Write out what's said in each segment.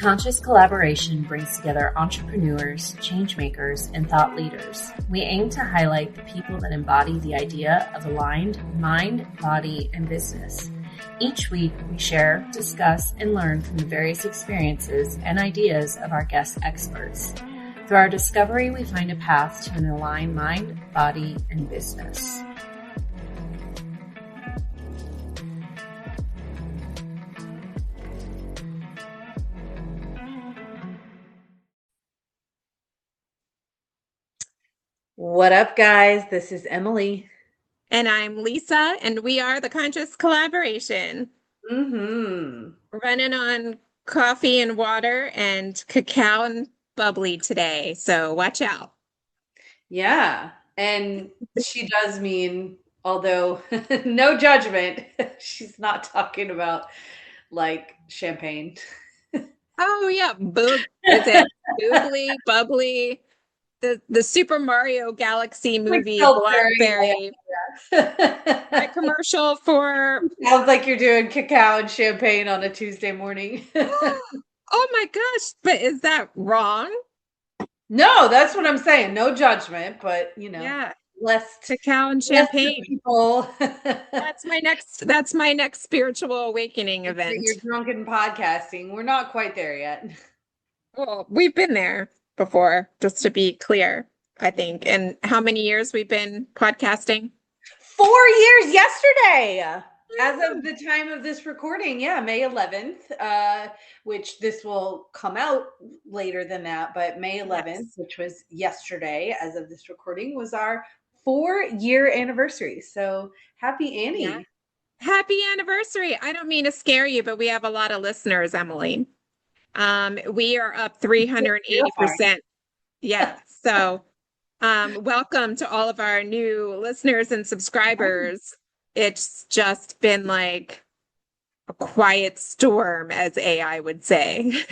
Conscious collaboration brings together entrepreneurs, changemakers, and thought leaders. We aim to highlight the people that embody the idea of aligned mind, body, and business. Each week, we share, discuss, and learn from the various experiences and ideas of our guest experts. Through our discovery, we find a path to an aligned mind, body, and business. What up, guys? This is Emily. And I'm Lisa, and we are the Conscious Collaboration. Running on coffee and water and cacao and bubbly today, so watch out. Yeah, and she does mean, although no judgment, she's not talking about like champagne. Oh yeah, is it boobly, bubbly? The Super Mario Galaxy movie, Blackberry. A commercial for... Sounds like you're doing cacao and champagne on a Tuesday morning. Oh my gosh, but is that wrong? No, that's what I'm saying. No judgment, but yeah, less cacao and champagne. People. That's my next spiritual awakening event. You're drunken podcasting. We're not quite there yet. Well, we've been there before, just to be clear, I think. And how many years we've been podcasting? 4 years yesterday, as of the time of this recording. Yeah, May 11th, which this will come out later than that, but May 11th, yes, which was yesterday, as of this recording, was our 4-year anniversary. So happy Annie. Yeah. Happy anniversary. I don't mean to scare you, but we have a lot of listeners, Emily. We are up 380%. Yeah. So, welcome to all of our new listeners and subscribers. It's just been like a quiet storm, as AI would say.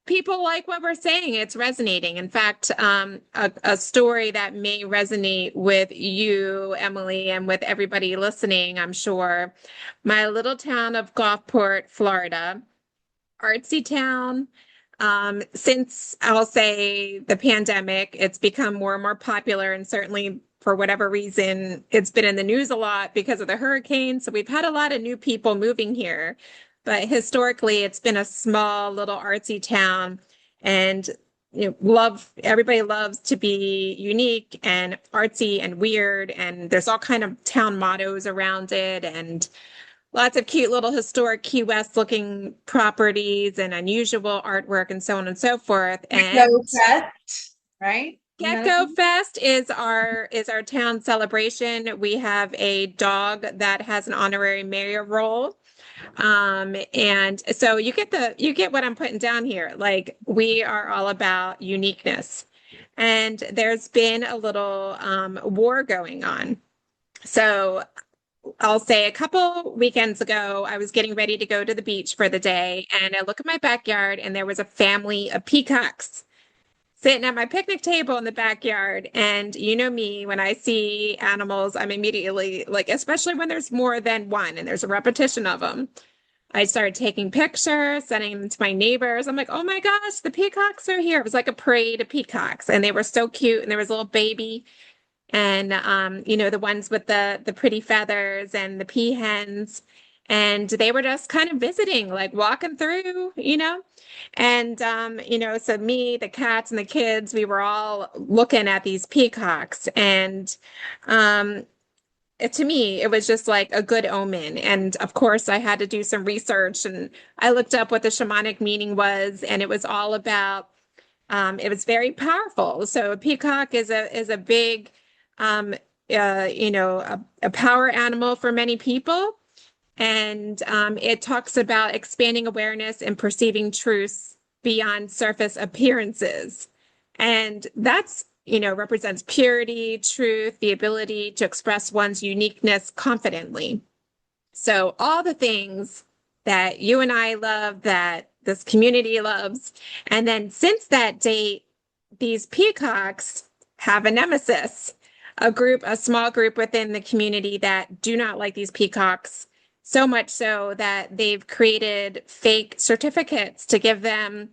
People like what we're saying. It's resonating. In fact, a story that may resonate with you, Emily, and with everybody listening, I'm sure. My little town of Gulfport, Florida, artsy town. Since I'll say the pandemic, it's become more and more popular, and certainly for whatever reason, it's been in the news a lot because of the hurricane. So we've had a lot of new people moving here, but historically it's been a small little artsy town, and everybody loves to be unique and artsy and weird. And there's all kind of town mottos around it, and lots of cute little historic Key West looking properties and unusual artwork and so on and so forth. And Get-Go Fest, right? Get-Go Fest is our town celebration. We have a dog that has an honorary mayor role. And so you get what I'm putting down here. Like, we are all about uniqueness. And there's been a little war going on. So I'll say a couple weekends ago, I was getting ready to go to the beach for the day, and I look at my backyard, and there was a family of peacocks sitting at my picnic table in the backyard. And you know me, when I see animals, I'm immediately like, especially when there's more than one and there's a repetition of them, I started taking pictures, sending them to my neighbors. I'm like, oh my gosh, the peacocks are here. It was like a parade of peacocks, and they were so cute. And there was a little baby, and the ones with the pretty feathers, and the peahens, and they were just kind of visiting, like walking through, and so me, the cats, and the kids, we were all looking at these peacocks, and to me, it was just like a good omen. And of course, I had to do some research, and I looked up what the shamanic meaning was, and it was all about. It was very powerful. So a peacock is a big a power animal for many people. And it talks about expanding awareness and perceiving truths beyond surface appearances. And that's, represents purity, truth, the ability to express one's uniqueness confidently. So all the things that you and I love, that this community loves. And then since that date, these peacocks have a nemesis, a small group within the community that do not like these peacocks. So much so that they've created fake certificates to give them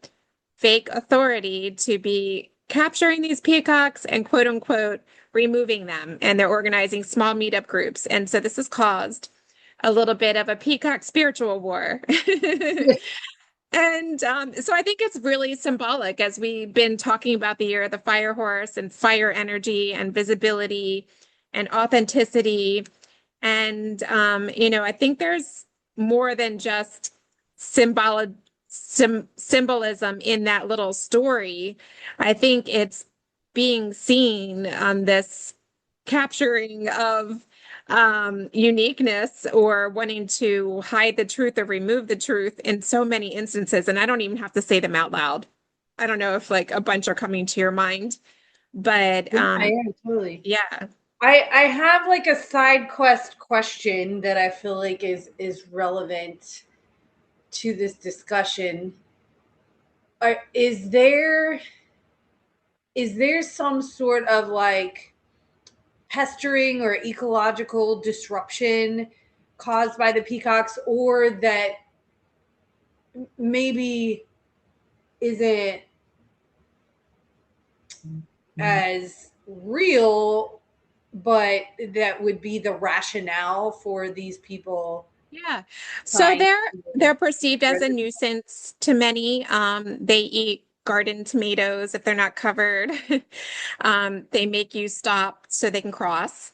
fake authority to be capturing these peacocks and quote unquote removing them. And they're organizing small meetup groups. And so this has caused a little bit of a peacock spiritual war. And so I think it's really symbolic as we've been talking about the year of the fire horse and fire energy and visibility and authenticity. And, I think there's more than just symbolism in that little story. I think it's being seen on this capturing of uniqueness or wanting to hide the truth or remove the truth in so many instances. And I don't even have to say them out loud. I don't know if like a bunch are coming to your mind, but I am totally. yeah. I have like a side quest question that I feel like is relevant to this discussion. Is there some sort of like pestering or ecological disruption caused by the peacocks, or that maybe isn't as real, but that would be the rationale for these people? Yeah. So they're perceived as a nuisance to many. They eat garden tomatoes if they're not covered. They make you stop so they can cross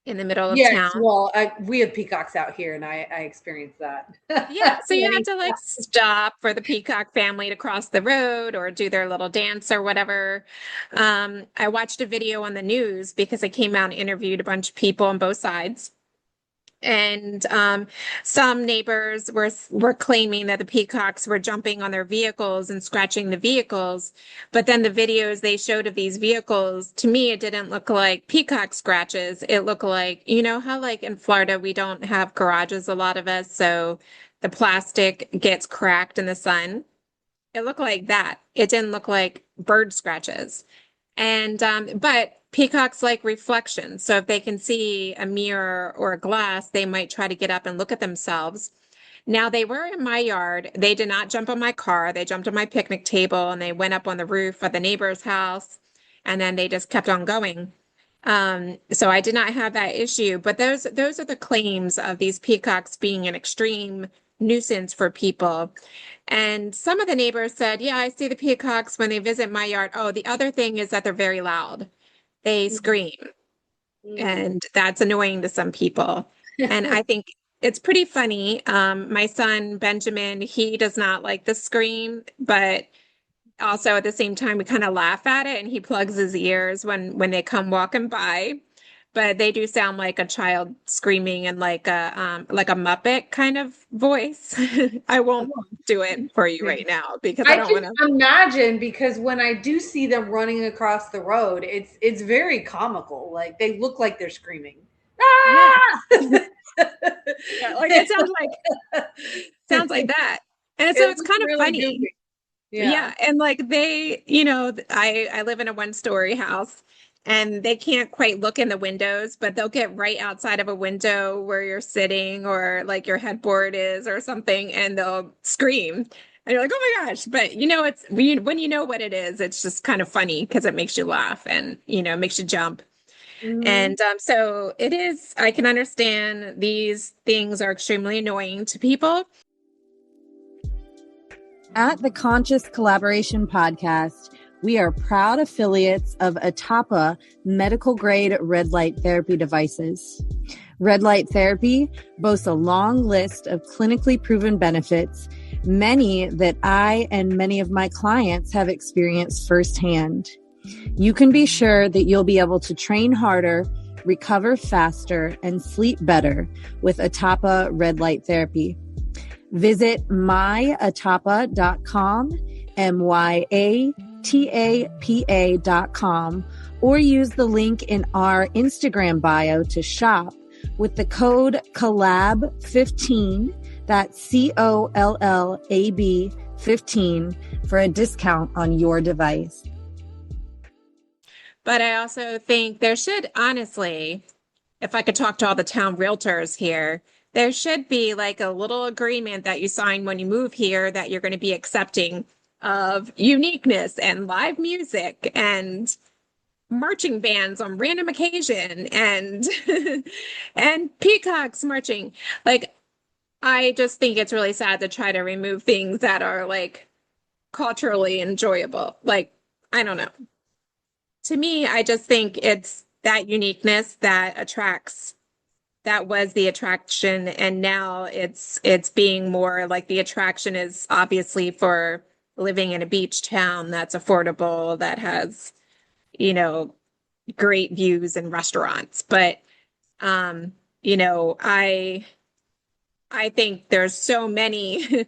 in the middle of town. Well, we have peacocks out here, and I experienced that. Yeah, so you have to like stop for the peacock family to cross the road or do their little dance or whatever. I watched a video on the news because I came out and interviewed a bunch of people on both sides. And some neighbors were claiming that the peacocks were jumping on their vehicles and scratching the vehicles. But then the videos they showed of these vehicles, to me, it didn't look like peacock scratches. It looked like, you know how like in Florida, we don't have garages, a lot of us. So the plastic gets cracked in the sun. It looked like that. It didn't look like bird scratches. And, but peacocks like reflection. So if they can see a mirror or a glass, they might try to get up and look at themselves. Now they were in my yard. They did not jump on my car. They jumped on my picnic table and they went up on the roof of the neighbor's house. And then they just kept on going. So I did not have that issue, but those are the claims of these peacocks being an extreme nuisance for people. And some of the neighbors said, yeah, I see the peacocks when they visit my yard. Oh, the other thing is that they're very loud. They scream, and that's annoying to some people. And I think it's pretty funny. My son, Benjamin, he does not like the scream, but also at the same time, we kind of laugh at it, and he plugs his ears when they come walking by. But they do sound like a child screaming and like a Muppet kind of voice. I won't do it for you right now because I don't want to imagine, because when I do see them running across the road, it's very comical. Like they look like they're screaming. Ah! Yeah, like it sounds like that. And so it's kind of really funny. Goofy. Yeah. And like they, I live in a 1-story house. And they can't quite look in the windows, but they'll get right outside of a window where you're sitting or like your headboard is or something, and they'll scream. And you're like, oh my gosh. But it's when you know what it is, it's just kind of funny because it makes you laugh and, it makes you jump. Mm-hmm. And so it is, I can understand these things are extremely annoying to people. At the Conscious Collaboration Podcast, we are proud affiliates of Atapa medical grade red light therapy devices. Red light therapy boasts a long list of clinically proven benefits, many that I and many of my clients have experienced firsthand. You can be sure that you'll be able to train harder, recover faster, and sleep better with Atapa red light therapy. Visit myatapa.com, myatapa.com, or use the link in our Instagram bio to shop with the code COLLAB15, that's COLLAB 15, for a discount on your device. But I also think there should, honestly, if I could talk to all the town realtors here, there should be like a little agreement that you sign when you move here that you're going to be accepting of uniqueness and live music and marching bands on random occasion and and peacocks marching. Like, I just think it's really sad to try to remove things that are like culturally enjoyable. Like, I don't know. To me, I just think it's that uniqueness that attracts, that was the attraction, and now it's being more like the attraction is obviously for living in a beach town that's affordable, that has, you know, great views and restaurants. But you know, I think there's so many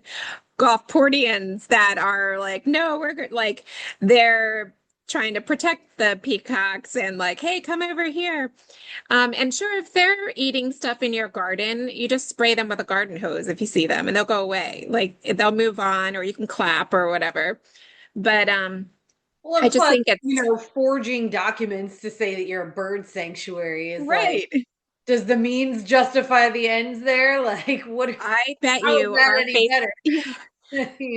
Gulfportians that are like, no, we're good. Like, they're trying to protect the peacocks and like, hey, come over here. And sure, if they're eating stuff in your garden, you just spray them with a garden hose if you see them, and they'll go away. Like, they'll move on, or you can clap or whatever. But Well, I and just plus, think it's forging documents to say that you're a bird sanctuary is right. like, does the means justify the ends there? Like, what? I bet How is you that any better?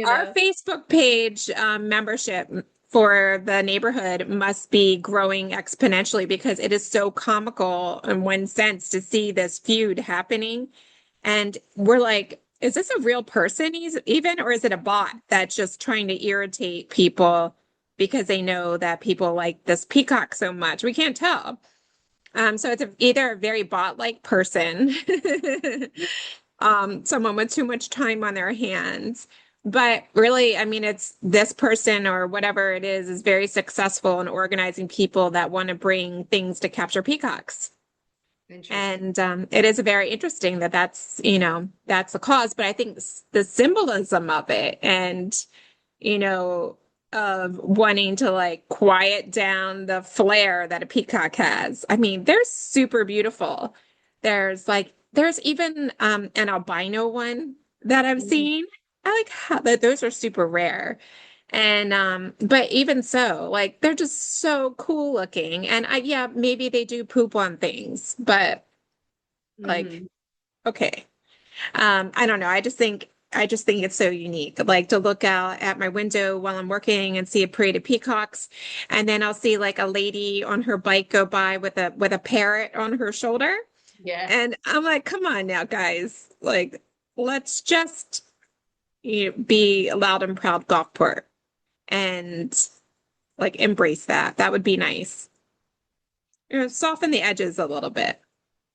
our Facebook page membership for the neighborhood must be growing exponentially because it is so comical in one sense to see this feud happening. And we're like, is this a real person even, or is it a bot that's just trying to irritate people because they know that people like this peacock so much? We can't tell. So it's either a very bot-like person, someone with too much time on their hands. But really, I mean, it's this person or whatever it is very successful in organizing people that want to bring things to capture peacocks. And it is very interesting that that's, you know, that's the cause. But I think the symbolism of it and, you know, of wanting to like quiet down the flair that a peacock has. I mean, they're super beautiful. There's even an albino one that I've seen. I like how that those are super rare. And but even so, like they're just so cool looking. And yeah, maybe they do poop on things, but like okay. I don't know. I just think it's so unique. Like to look out at my window while I'm working and see a parade of peacocks, and then I'll see like a lady on her bike go by with a parrot on her shoulder. Yeah. And I'm like, come on now, guys. Like, let's just be a loud and proud Gulfport and like embrace that. That would be nice. Soften the edges a little bit.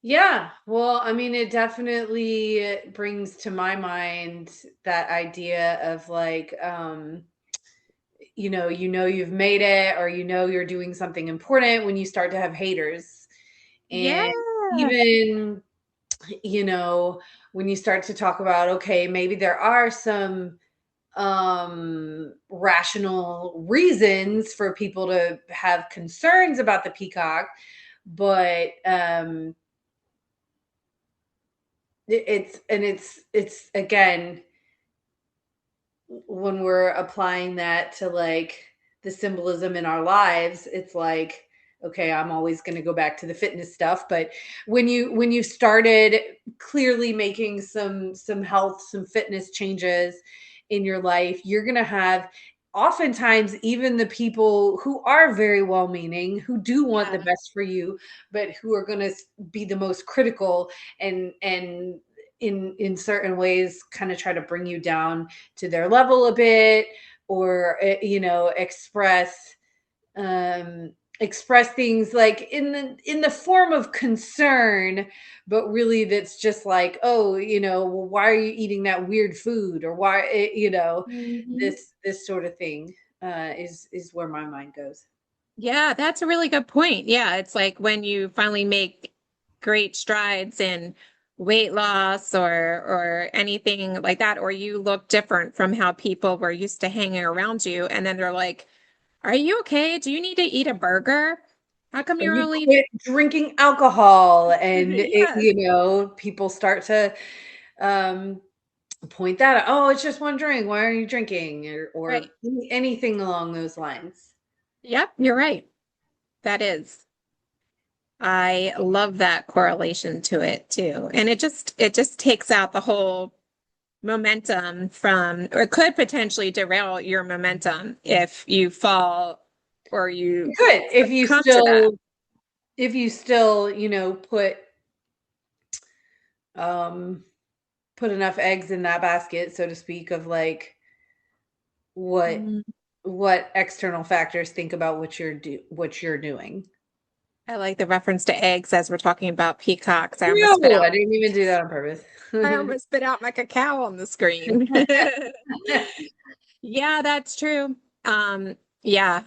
Yeah, well, I mean, it definitely brings to my mind that idea of like, you've made it, or you're doing something important when you start to have haters. Yeah. And even, when you start to talk about, okay, maybe there are some rational reasons for people to have concerns about the peacock, but it's again, when we're applying that to like the symbolism in our lives, it's like, okay, I'm always going to go back to the fitness stuff, but when you started clearly making some health, some fitness changes in your life, you're going to have oftentimes even the people who are very well meaning, who do want the best for you, but who are going to be the most critical and in certain ways kind of try to bring you down to their level a bit, or express things like in the form of concern, but really that's just like, oh, well, why are you eating that weird food, or why, this sort of thing is where my mind goes. Yeah, that's a really good point. Yeah, it's like when you finally make great strides in weight loss or anything like that, or you look different from how people were used to hanging around you, and then they're like, "Are you okay? Do you need to eat a burger? How come you're You only quit drinking alcohol," and Yes. people start to point that out. Oh, it's just one drink. Why are you drinking? Or Right. anything along those lines. Yep, you're right. That is. I love that correlation to it too. And it just takes out the whole momentum from, or it could potentially derail your momentum if you fall or you Good. come to that. If you still, you know, um put enough eggs in that basket, so to speak, of like what Mhm. what external factors think about what you're doing. I like the reference to eggs as we're talking about peacocks. No, I didn't even do that on purpose. I almost spit out my cacao on the screen. Yeah, that's true. Yeah,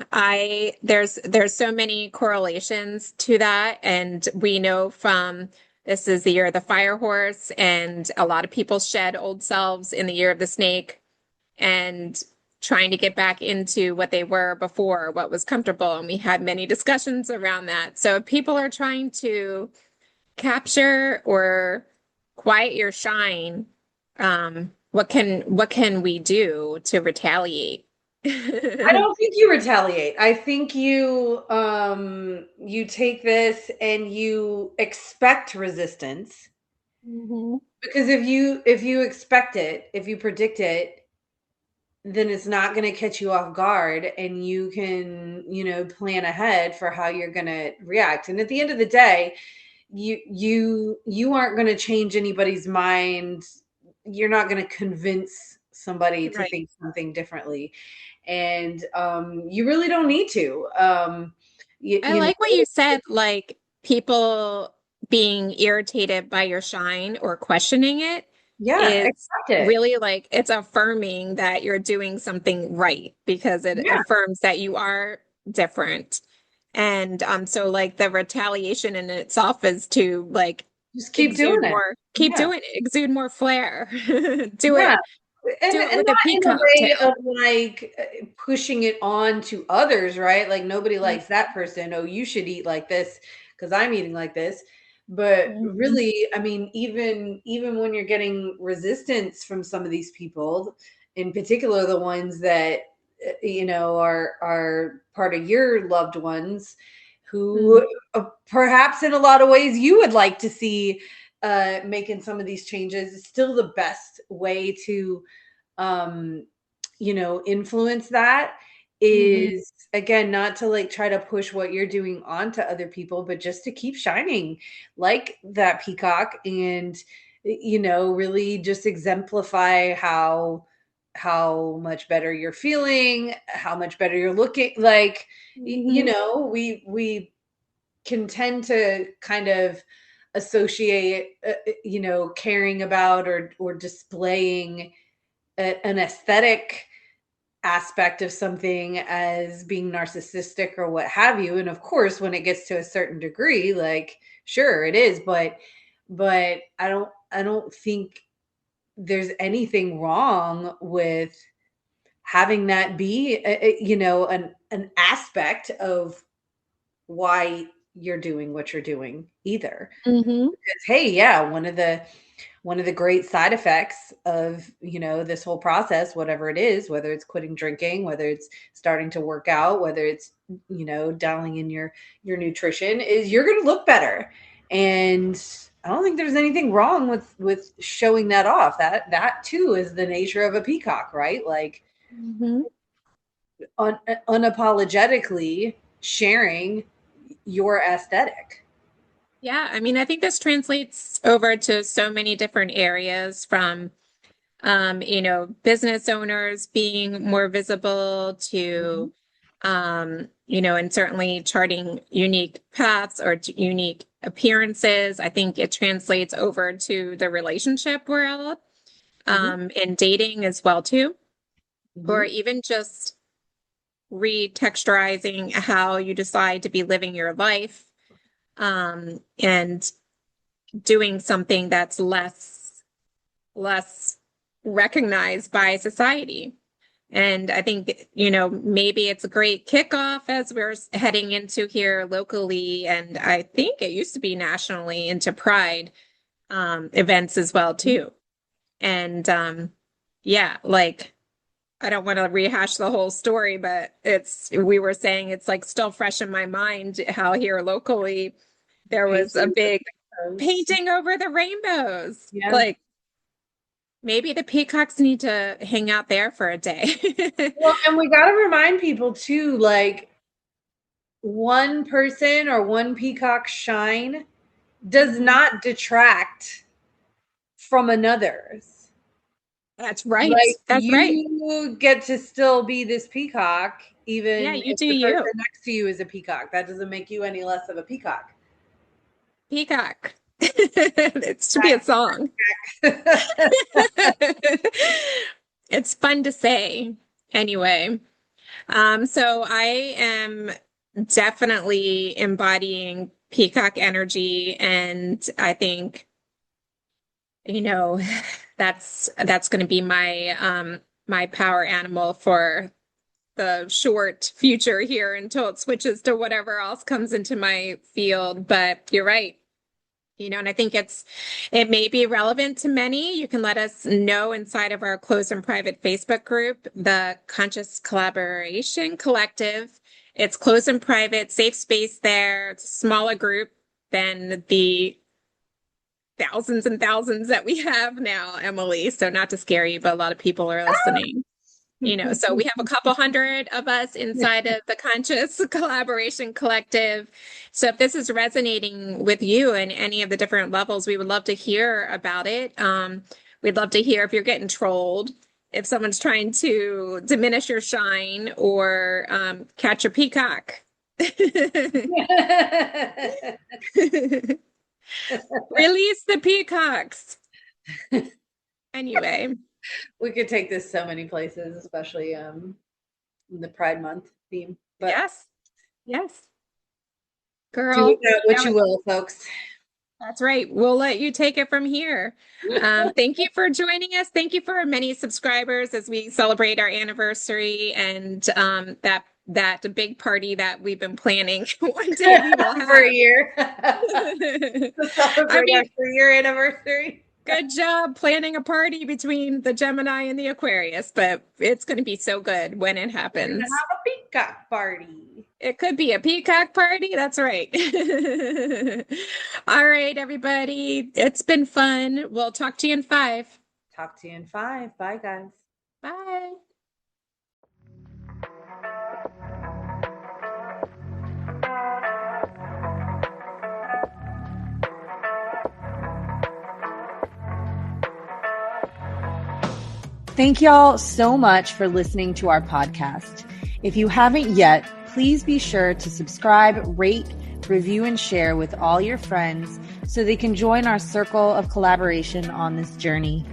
there's so many correlations to that, and we know from this is the year of the fire horse, and a lot of people shed old selves in the year of the snake and trying to get back into what they were before, what was comfortable, and we had many discussions around that. So if people are trying to capture or quiet your shine, what can we do to retaliate? I don't think you retaliate. I think you take this and you expect resistance, Mhm. because if you expect it, if you predict it, then it's not going to catch you off guard, and you can, you know, plan ahead for how you're going to react. And at the end of the day, you aren't going to change anybody's mind. You're not going to convince somebody to Right. think something differently, and you really don't need to. I You know, like what you said, like people being irritated by your shine or questioning it yeah, is accept it. really like it's affirming that you're doing something right because it Yeah, affirms that you are different. And so like the retaliation in itself is to like just keep exude doing it. more, keep Yeah, doing it, exude more flair. Do yeah. it, do it And with a not in a peacock way tail. of like pushing it on to others, right? Like nobody likes that person. Oh, you should eat like this because I'm eating like this. But Mhm. really, I mean, even when you're getting resistance from some of these people, in particular the ones that you know are part of your loved ones, Mhm. who perhaps in a lot of ways you would like to see making some of these changes, is still the best way to um you know, influence that, Mhm. is again not to like try to push what you're doing onto other people, but just to keep shining like that peacock, and you know, really just exemplify how much better you're feeling, how much better you're looking. Like you Mhm. know, we can tend to kind of associate you know, caring about or displaying an aesthetic aspect of something as being narcissistic or what have you. And of course, when it gets to a certain degree, like sure it is, but I don't think there's anything wrong with having that be you know, an aspect of why you're doing what you're doing either. Mhm. Because hey, yeah, one of the great side effects of, you know, this whole process, whatever it is, whether it's quitting drinking, whether it's starting to work out, whether it's, you know, dialing in your nutrition, is you're going to look better. And I don't think there's anything wrong with showing that off. That too is the nature of a peacock, right? Like Mhm. unapologetically sharing your aesthetic. Yeah, I mean, I think this translates over to so many different areas from, business owners being more visible Mhm. to, and certainly charting unique paths or unique appearances. I think it translates over to the relationship world, Mhm. and dating as well too, or Mhm. even just retexturizing how you decide to be living your life, and doing something that's less recognized by society. And I think, maybe it's a great kickoff as we're heading into here locally. And I think it used to be nationally into Pride events as well, too. And yeah, like I don't want to rehash the whole story, but we were saying it's like still fresh in my mind how here locally there was a big painting over the rainbows. Yeah. Like, maybe the peacocks need to hang out there for a day. Well, and we got to remind people too, like, one person or one peacock shine does not detract from another's. That's right. Like, That's right. you get to still be this peacock, even Yeah, you if do the you. person next to you is a peacock. That doesn't make you any less of a peacock. Peacock. It should be a song. It's fun to say. Anyway, so I am definitely embodying peacock energy, and I think, that's going to be my my power animal for the short future here until it switches to whatever else comes into my field. But you're right. And I think it may be relevant to many. You can let us know inside of our closed and private Facebook group, the Conscious Collaboration Collective. It's closed and private, safe space there. It's a smaller group than the thousands and thousands that we have now, Emily. So not to scare you, but a lot of people are listening. So we have a couple hundred of us inside of the Conscious Collaboration Collective. So if this is resonating with you in any of the different levels, we would love to hear about it. We'd love to hear if you're getting trolled, if someone's trying to diminish your shine or catch a peacock. Release the peacocks. Anyway. We could take this so many places, especially in the Pride Month theme. But yes. Girl, do with that what you will, folks. That's right. We'll let you take it from here. Thank you for joining us. Thank you for our many subscribers as we celebrate our anniversary and that big party that we've been planning. One day we will have for a year. To celebrate our 3-year anniversary. Good job planning a party between the Gemini and the Aquarius, but it's going to be so good when it happens. We're gonna have a peacock party. It could be a peacock party. That's right. All right, everybody. It's been fun. We'll talk to you in 5. Talk to you in 5. Bye, guys. Bye. Thank y'all so much for listening to our podcast. If you haven't yet, please be sure to subscribe, rate, review, and share with all your friends so they can join our circle of collaboration on this journey.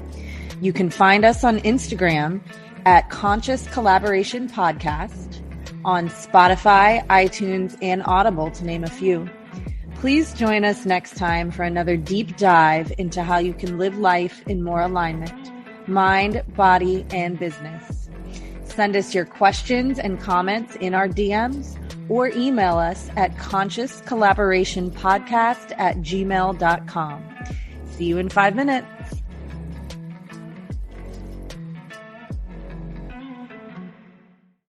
You can find us on Instagram at Conscious Collaboration Podcast, on Spotify, iTunes, and Audible, to name a few. Please join us next time for another deep dive into how you can live life in more alignment. Mind, body, and business. Send us your questions and comments in our DMs or email us at consciouscollaborationpodcast@gmail.com. See you in 5 minutes.